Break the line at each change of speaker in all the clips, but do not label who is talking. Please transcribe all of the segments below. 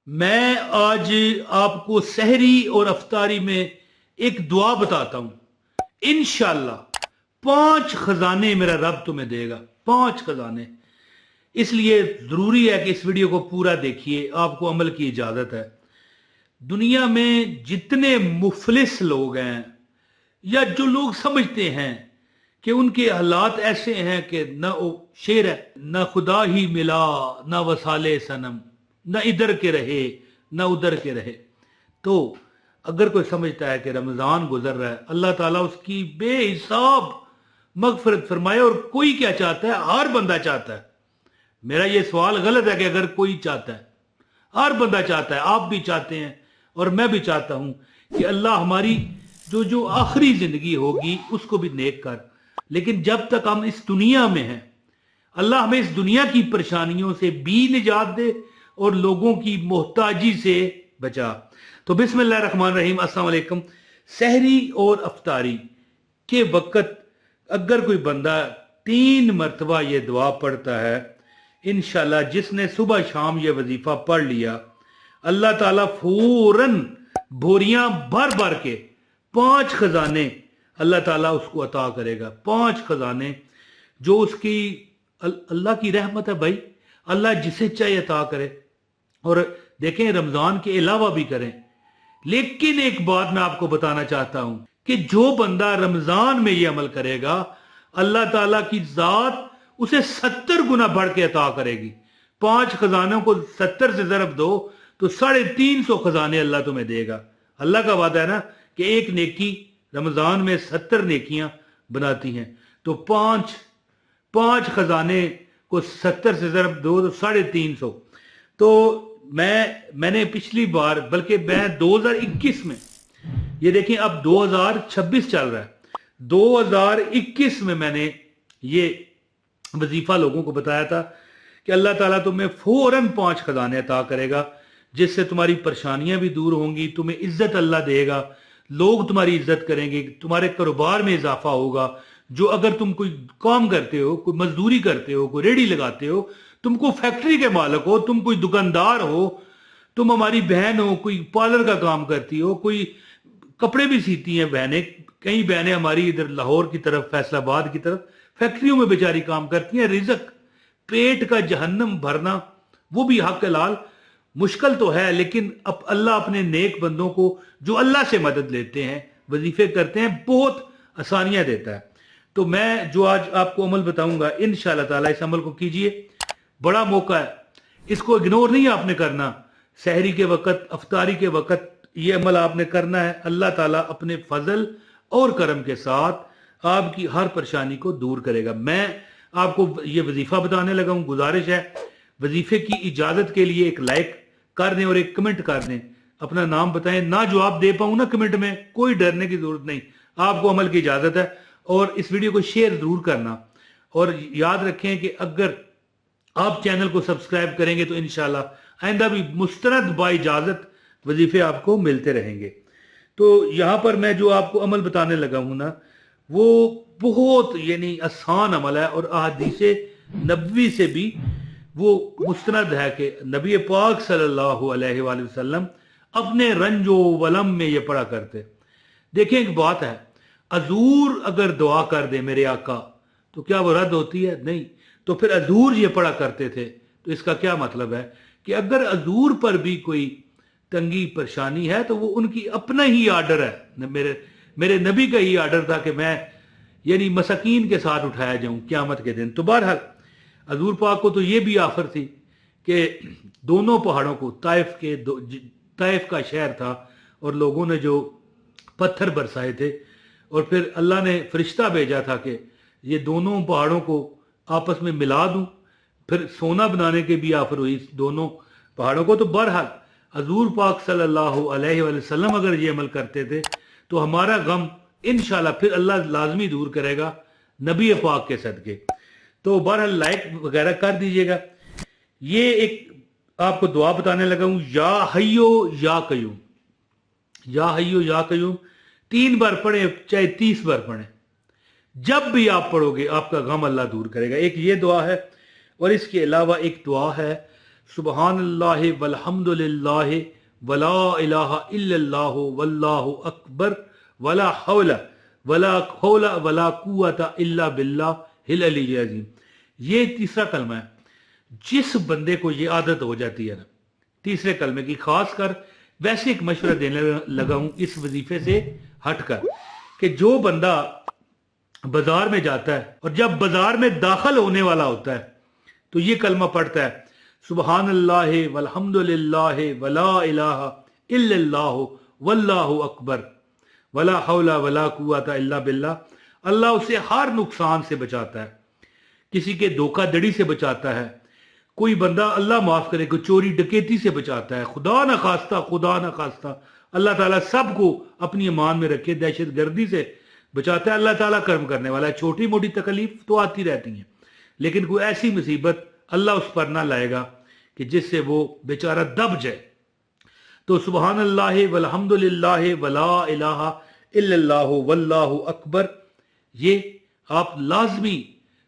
मैं आज आपको सहरी और अफ्तारी में एक दुआ बताता हूं। इंशाअल्लाह 5 खजाने मेरा रब तुम्हें देगा, 5 खजाने। इसलिए जरूरी है कि इस वीडियो को पूरा देखिए, आपको अमल की इजाजत है। दुनिया में जितने मुफलिस लोग हैं या जो लोग समझते हैं कि उनके हालात ऐसे हैं कि न शेर है, न खुदा ही मिला न वसाले सनम, न इधर के रहे न उधर के रहे। तो अगर कोई समझता है कि रमजान गुजर रहा है, अल्लाह ताला उसकी बेहिसाब मगफरत फरमाए, और कोई क्या चाहता है, हर बंदा चाहता है। मेरा ये सवाल गलत है कि अगर कोई चाहता है, हर बंदा चाहता है, आप भी चाहते हैं और मैं भी चाहता हूं कि अल्लाह हमारी जो आखिरी जिंदगी होगी उसको भी नेक कर। लेकिन जब तक हम इस दुनिया में हैं, अल्लाह हमें इस दुनिया की परेशानियों से भी निजात दे और लोगों की मोहताजी से बचा। तो बिस्मिल्लाह रहमान रहीम, अस्सलाम वालेकुम। सहरी और अफ्तारी के वक़्त अगर कोई बंदा 3 मरतबा ये दुआ पढ़ता है, इंशाल्लाह जिसने सुबह शाम ये वजीफा पढ़ लिया, अल्लाह ताला फौरन बोरियां भर भर के 5 खजाने अल्लाह ताला उसको अता करेगा। 5 खजाने जो उसकी अल्लाह की रहमत है भाई, अल्लाह जिसे चाहे अता करे। और देखें, रमजान के अलावा भी करें। लेकिन एक बात मैं आपको बताना चाहता हूं कि जो बंदा रमजान में ये अमल करेगा, अल्लाह ताला की जात उसे 70 गुना बढ़ के अता करेगी। 5 खजानों को 70 से ज़रब दो तो 350 खजाने अल्लाह तुम्हें देगा। अल्लाह का वादा है ना कि एक नेकी रमजान में 70 नेकियां बनाती हैं। तो 5 खजाने को 70 से ज़रब दो तो 350। तो मैंने पिछली बार, बल्कि मैं 2021 में, ये देखें अब 2026 चल रहा है, 2021 में मैंने ये वजीफा लोगों को बताया था कि अल्लाह ताला तुम्हें फौरन 5 खजाने अता करेगा, जिससे तुम्हारी परेशानियां भी दूर होंगी, तुम्हें इज्जत अल्लाह देगा, लोग तुम्हारी इज्जत करेंगे, तुम्हारे कारोबार में इजाफा होगा। जो अगर तुम कोई काम करते हो, कोई मजदूरी करते हो, कोई रेडी लगाते हो, तुम कोई फैक्ट्री के मालिक हो, तुम कोई दुकानदार हो, तुम हमारी बहन हो, कोई पार्लर का काम करती हो, कोई कपड़े भी सीती हैं बहनें, कई बहनें हमारी इधर लाहौर की तरफ, फैसलाबाद की तरफ फैक्ट्रियों में बेचारी काम करती हैं। रिजक, पेट का जहन्नम भरना, वो भी हक हलाल मुश्किल तो है, लेकिन अब अल्लाह अपने नेक बंदों को जो अल्लाह से मदद लेते हैं, वजीफे करते हैं, बहुत आसानियां देता है। तो मैं जो आज आपको अमल बताऊंगा, इंशाअल्लाह ताला इस अमल को कीजिए, बड़ा मौका है, इसको इग्नोर नहीं आपने करना। सहरी के वक़्त, अफ्तारी के वक़्त ये अमल आपने करना है। अल्लाह ताला अपने फजल और करम के साथ आपकी हर परेशानी को दूर करेगा। मैं आपको ये वजीफा बताने लगा हूं। गुजारिश है, वजीफे की इजाजत के लिए एक लाइक कर दें और एक कमेंट कर दें, अपना नाम बताएं। ना जवाब दे पाऊं ना कमेंट में, कोई डरने की जरूरत नहीं, आपको अमल की इजाजत है। और इस वीडियो को शेयर जरूर करना, और याद रखें कि अगर आप चैनल को सब्सक्राइब करेंगे तो इंशाल्लाह आइंदा भी मुस्तरद बाइजाजत वजीफे आपको मिलते रहेंगे। तो यहां पर मैं जो आपको अमल बताने लगा हूं ना, वो बहुत यानी आसान अमल है, और अहादीसे नबवी से भी वो मुस्तनद है कि नबी पाक सल्लल्लाहु अलैहि वसल्लम अपने रंजो वलम में ये पढ़ा करते। देखें, एक बात है, अजूर अगर दुआ कर दे मेरे आका तो क्या वो रद्द होती है? नहीं। तो फिर अजूर ये पढ़ा करते थे, तो इसका क्या मतलब है कि अगर अजूर पर भी कोई तंगी परेशानी है तो वो उनकी अपना ही आर्डर है, मेरे नबी का ही आर्डर था कि मैं यानी मसाकीन के साथ उठाया जाऊं क़यामत के दिन। तो बहरहाल हजूर पाक को तो ये भी आफर थी कि दोनों पहाड़ों को, ताइफ का शहर था और लोगों ने जो पत्थर बरसाए थे, और फिर अल्लाह ने फरिश्ता भेजा था कि ये दोनों पहाड़ों को आपस में मिला दूं। फिर सोना बनाने की भी आफर हुई दोनों पहाड़ों को। तो बहरहाल हजूर पाक सल्लल्लाहु अलैहि वसल्लम अगर ये अमल करते थे तो हमारा गम इंशाल्लाह फिर अल्लाह लाजमी दूर करेगा नबी पाक के सदके। तो बहरहाल लाइक वगैरह कर दीजिएगा। ये एक आपको दुआ बताने लगा हूं, या हय्यो या कयूम, या हय्यो या कयूम 3 बार पढ़े, चाहे 30 बार पढ़े, जब भी आप पढ़ोगे आपका गम अल्लाह दूर करेगा। एक ये दुआ है, और इसके अलावा एक दुआ है सुबहान अल्लाह वल्हम्दुलिल्लाह वला इलाहा इल्लल्लाह वल्लाहु अकबर वला हौला वला कुव्वता इल्ला बिल्लाहिल अलीय्यिल अज़ीम। ये तीसरा कलमा है। जिस बंदे को ये आदत हो जाती है ना तीसरे कलमे की, खास कर वैसे एक मशवरा देने लगा हूं इस वजीफे से हटकर, कि जो बंदा बाजार में जाता है और जब बाजार में दाखिल होने वाला होता है तो ये कलमा पढ़ता है, सुबहान अल्लाह वल्हम्दुलिल्लाह वला इलाहा इल्लल्लाह वल्लाहु अकबर वला हौला वला कुव्वता इल्ला बिल्लाह। अल्लाह उसे हर नुकसान से बचाता है, किसी के धोखाधड़ी से बचाता है, कोई बंदा अल्लाह माफ करे कोई चोरी डकैती से बचाता है, खुदा न खास्ता अल्लाह ताला सबको अपनी अमान में रखे, दहशत गर्दी से बचाता है। अल्लाह ताला कर्म करने वाला है। छोटी मोटी तकलीफ तो आती रहती हैं, लेकिन कोई ऐसी मुसीबत अल्लाह उस पर ना लाएगा कि जिससे वो बेचारा दब जाए। तो सुबहान अल्लाह वल्हम्दुलिल्लाह वला इलाहा इल्लल्लाह वल्लाहु अकबर, ये आप लाजमी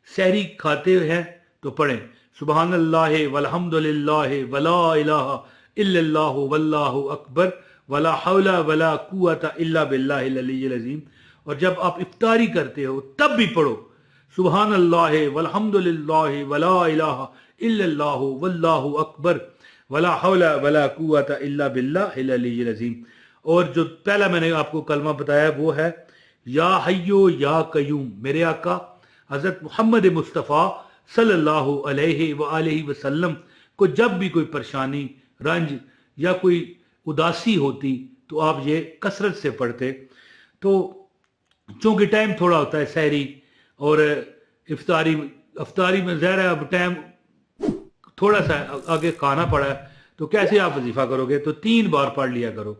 सहरी खाते हैं तो पढ़ें, सुबहान अल्लाह वल्हम्दुलिल्लाह वला इलाहा इल्लल्लाह वल्लाहु अकबर वला हौला वला कुव्वता इल्ला बिल्लाहिल अलीय्यिल अज़ीम। और जब आप इफ्तारी करते हो तब भी पढ़ो, सुबहान अल्लाह वल्हम्दुलिल्लाह वला इलाहा इल्लल्लाह वल्लाहु अकबर वला हौला वला कुव्वता इल्ला बिल्लाहिल अलीय्यिल अज़ीम। और जो पहला मैंने आपको कलमा बताया वो है या हय्यो या कयूम। मेरे आका हजरत मोहम्मद मुस्तफ़ा सल्लल्लाहु अलैहि वसल्लम को जब भी कोई परेशानी, रंज या कोई उदासी होती तो आप ये कसरत से पढ़ते। तो चूंकि टाइम थोड़ा होता है सहरी और इफ्तारी में ज़ाहिर है अब टाइम थोड़ा सा आगे खाना पड़ा है, तो कैसे आप वजीफा करोगे? तो 3 बार पढ़ लिया करो।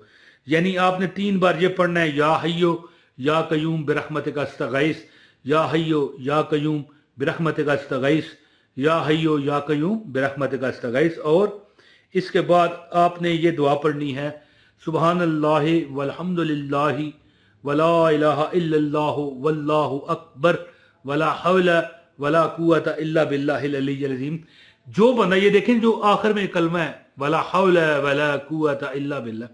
यानी आपने 3 बार ये पढ़ना है, या हय्यो या कयूम बिरहमतिका अस्तगीस, या हय्यो या कयूम बिरहमतिका अस्तगीस, या हय्यो या कयूम बिरहमतिका अस्तगीस। और इसके बाद आपने ये दुआ पढ़नी है, सुबहान अल्लाह वल्हम्दुलिल्लाह वला इलाहा इल्लल्लाह वल्लाहु अकबर वला हौला वला कुव्वता इल्ला बिल्लाहिल अलीय्यिल अज़ीम। जो बंदा, ये देखें जो आखिर में कलमा है वला हौला वला कुव्वता इल्ला बिल्लाह,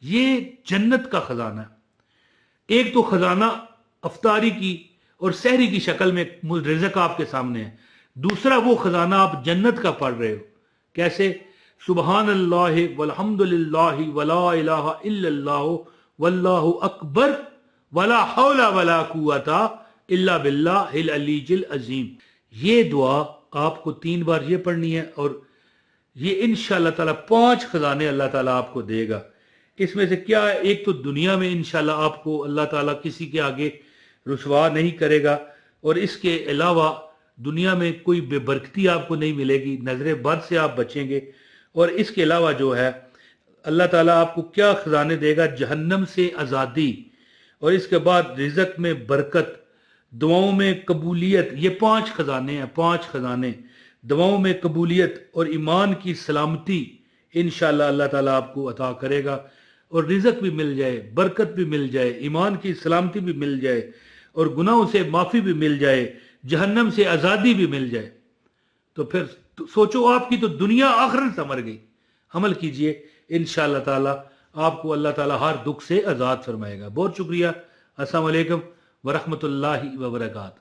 ये जन्नत का खजाना है। एक तो खजाना अफ्तारी की और सहरी की शक्ल में रिज़्क आपके सामने है, दूसरा वो खजाना आप जन्नत का पढ़ रहे हो। कैसे? सुबहान अल्लाह वल्हम्दुलिल्लाह वला इलाहा इल्लल्लाह वल्लाहु अकबर वला हौला वला कुव्वता इल्ला बिल्लाहिल अलीय्यिल अज़ीम। ये दुआ आपको 3 बार ये पढ़नी है और ये इंशाअल्लाह ताला 5 खजाने अल्लाह ताला आपको देगा। इसमें से क्या है? एक तो दुनिया में इंशाअल्लाह आपको अल्लाह ताला किसी के आगे रुसवा नहीं करेगा, और इसके अलावा दुनिया में कोई बेबरकती आपको नहीं मिलेगी, नजर बद से आप बचेंगे। और इसके अलावा जो है अल्लाह ताला आपको क्या खजाने देगा? जहन्नम से आज़ादी, और इसके बाद रिज़्क में बरकत, दुआओं में कबूलियत। ये 5 खजाने हैं, 5 खजाने। दुआओं में कबूलियत और ईमान की सलामती इंशाअल्लाह अल्लाह ताला आपको अता करेगा, और रिज़्क भी मिल जाए, बरकत भी मिल जाए, ईमान की सलामती भी मिल जाए, और गुनाहों से माफ़ी भी मिल जाए, जहन्नम से आज़ादी भी मिल जाए। तो फिर सोचो, आपकी तो दुनिया आखिरत संवर गई। अमल कीजिए, इंशाअल्लाह ताला आपको अल्लाह ताला हर दुख से आज़ाद फरमाएगा। बहुत शुक्रिया। अस्सलाम वालेकुम व रहमतुल्लाहि व बरकातहू।